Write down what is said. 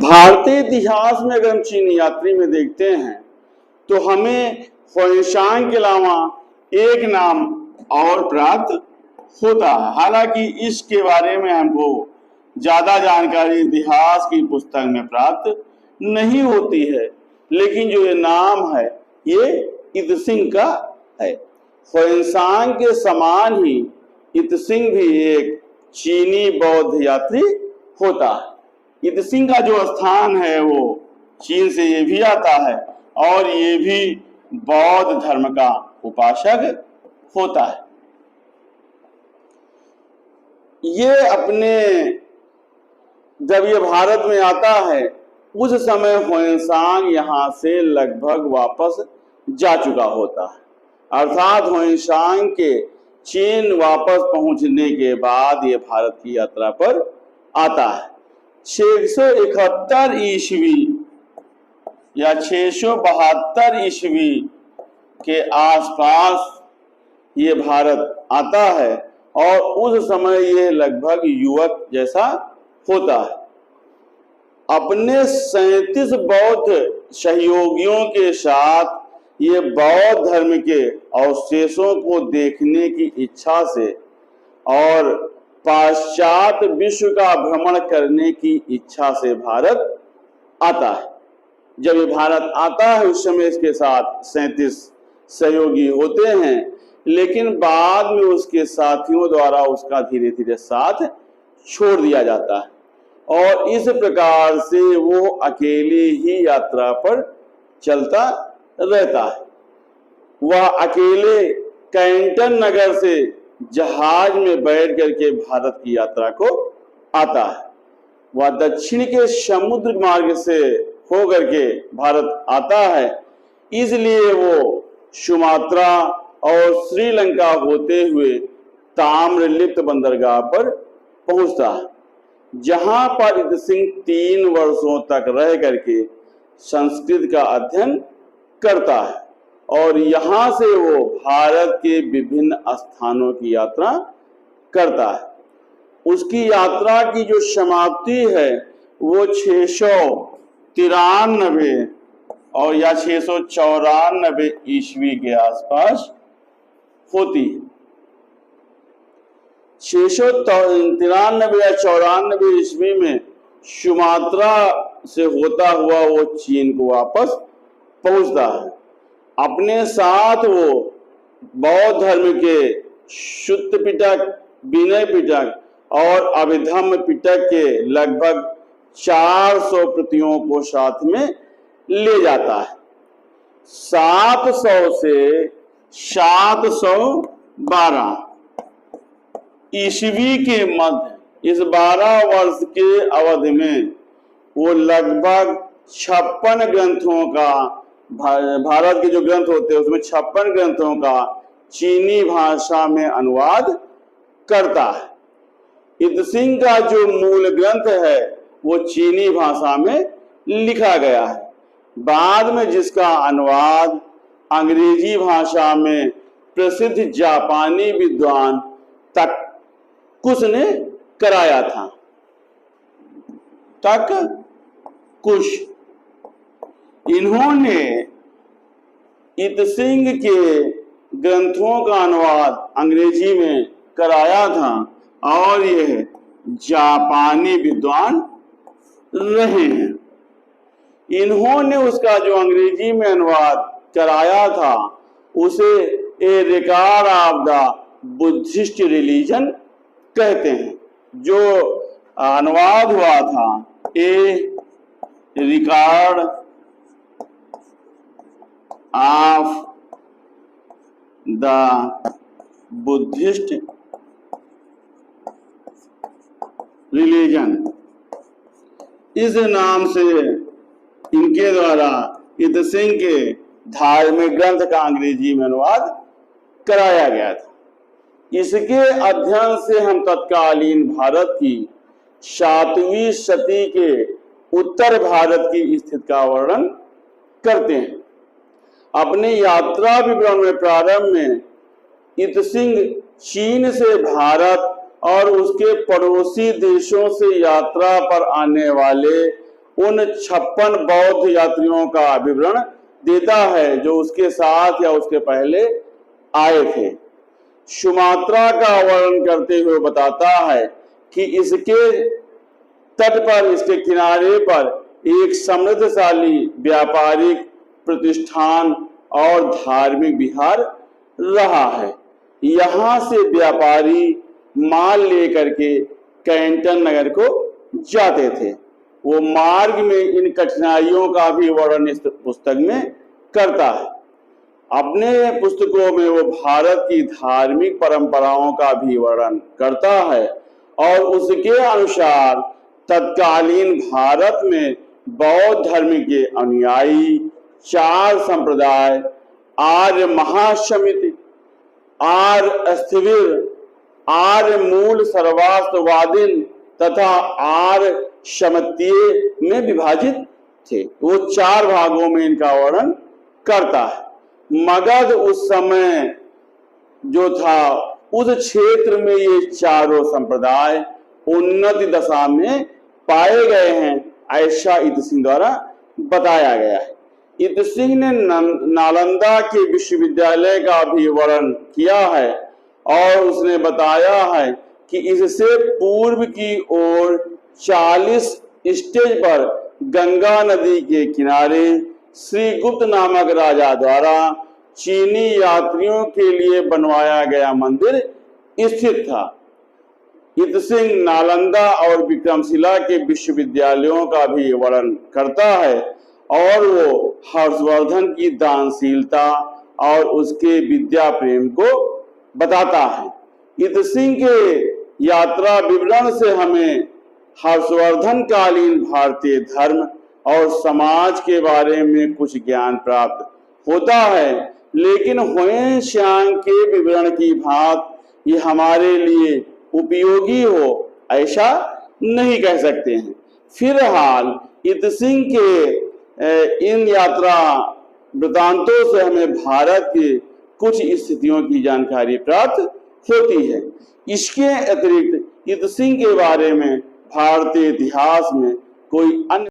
भारतीय इतिहास में अगर हम चीनी यात्री में देखते हैं तो हमें ह्वेनसांग के अलावा एक नाम और प्राप्त होता है। हालांकि इसके बारे में हमको ज्यादा जानकारी इतिहास की पुस्तक में प्राप्त नहीं होती है, लेकिन जो ये नाम है ये इत्सिंग का है। ह्वेनसांग के समान ही इत्सिंग भी एक चीनी बौद्ध यात्री होता है। इत्सिंग का जो स्थान है वो चीन से ये भी आता है और ये भी बौद्ध धर्म का उपासक होता है। ये अपने जब ये भारत में आता है उस समय ह्वेनसांग यहाँ से लगभग वापस जा चुका होता है, अर्थात ह्वेनसांग के चीन वापस पहुंचने के बाद ये भारत की यात्रा पर आता है। 671 ईस्वी या 672 ईस्वी के आसपास ये भारत आता है और उस समय ये लगभग युवक जैसा होता है। अपने 37 बौद्ध सहयोगियों के साथ ये बौद्ध धर्म के अवशेषों को देखने की इच्छा से और पाश्चात्य विश्व का भ्रमण करने की इच्छा से भारत आता है। जब ये भारत आता है उस समय इसके साथ 37 सहयोगी होते हैं, लेकिन बाद में उसके साथियों द्वारा उसका धीरे धीरे साथ छोड़ दिया जाता है और इस प्रकार से वो अकेले ही यात्रा पर चलता रहता है। वह अकेले कैंटन नगर से जहाज में बैठ करके भारत की यात्रा को आता है। वह दक्षिण के समुद्र मार्ग से होकर के भारत आता है, इसलिए वो सुमात्रा और श्रीलंका होते हुए ताम्रलिप्त बंदरगाह पर पहुंचता है, जहां पर इत्सिंग 3 वर्षों तक रह करके संस्कृत का अध्ययन करता है और यहाँ से वो भारत के विभिन्न स्थानों की यात्रा करता है। उसकी यात्रा की जो समाप्ति है वो 693 और या 694 ईस्वी के आसपास होती है। 693 या 94 ईस्वी में सुमात्रा से होता हुआ वो चीन को वापस पहुंचता है। अपने साथ वो बौद्ध धर्म के शुद्ध पिटक, विनय पिटक और अभिधम्म पिटक के लगभग 400 प्रतियों को साथ में ले जाता है। 700 से 712 ईस्वी के मध्य इस 12 वर्ष के अवधि में वो लगभग 56 ग्रंथों का, भारत के जो ग्रंथ होते हैं उसमें 56 ग्रंथों का चीनी भाषा में अनुवाद करता है। इत्सिंग का जो मूल ग्रंथ है वो चीनी भाषा में लिखा गया है, बाद में जिसका अनुवाद अंग्रेजी भाषा में प्रसिद्ध जापानी विद्वान तककुश ने कराया था। तककुश इन्होंने इत्सिंग के ग्रंथों का अनुवाद अंग्रेजी में कराया था और यह जापानी विद्वान रहे हैं। इन्होंने उसका जो अंग्रेजी में अनुवाद कराया था उसे a record of the Buddhist religion कहते हैं। जो अनुवाद हुआ था a record of the Buddhist religion, इस नाम से इनके द्वारा इत्सिंग के धार्मिक ग्रंथ का अंग्रेजी में अनुवाद कराया गया था। इसके अध्ययन से हम तत्कालीन भारत की 7वीं शती के उत्तर भारत की स्थिति का वर्णन करते हैं। अपने यात्रा विवरण में प्रारंभ में इत्सिंग चीन से भारत और उसके पड़ोसी देशों से यात्रा पर आने वाले उन 56 बौद्ध यात्रियों का विवरण देता है जो उसके साथ या उसके पहले आए थे। सुमात्रा का वर्णन करते हुए बताता है कि इसके तट पर, इसके किनारे पर एक समृद्धशाली व्यापारिक प्रतिष्ठान और धार्मिक विहार रहा है। यहाँ से व्यापारी माल लेकर के कैंटन नगर को जाते थे। वो मार्ग में इन कठिनाइयों का भी वर्णन इस पुस्तक में करता है। अपने पुस्तकों में वो भारत की धार्मिक परंपराओं का भी वर्णन करता है और उसके अनुसार तत्कालीन भारत में बौद्ध धर्म के अनुयायी 4 संप्रदाय, आर्य महासमिति, आर्य अस्थिविर, आर्य मूल सर्वास्तवादीन तथा आर्य शमतीय में विभाजित थे। वो 4 भागों में इनका वर्णन करता है। मगध उस समय जो था, उस क्षेत्र में ये चारों संप्रदाय उन्नति दशा में पाए गए हैं, ऐसा इत सिंह द्वारा बताया गया है। इत सिंह ने नालंदा के विश्वविद्यालय का भी वर्णन किया है और उसने बताया है कि इससे पूर्व की ओर 40 स्टेज पर गंगा नदी के किनारे श्रीगुप्त नामक राजा द्वारा चीनी यात्रियों के लिए बनवाया गया मंदिर स्थित था। इत सिंह नालंदा और विक्रमशिला के विश्वविद्यालयों का भी वर्णन करता है और वो हर्षवर्धन की दानशीलता और उसके विद्या प्रेम को बताता है। इत सिंह के यात्रा विवरण से हमें हर्षवर्धन कालीन भारतीय धर्म और समाज के बारे में कुछ ज्ञान प्राप्त होता है, लेकिन हुएन त्सांग के विवरण की भांति ये हमारे लिए उपयोगी हो ऐसा नहीं कह सकते हैं। फिलहाल इत सिंह के इन यात्रा वृतांतों से हमें भारत के कुछ स्थितियों की जानकारी प्राप्त होती है। इसके अतिरिक्त इत सिंह के बारे में भारतीय इतिहास में कोई अन्य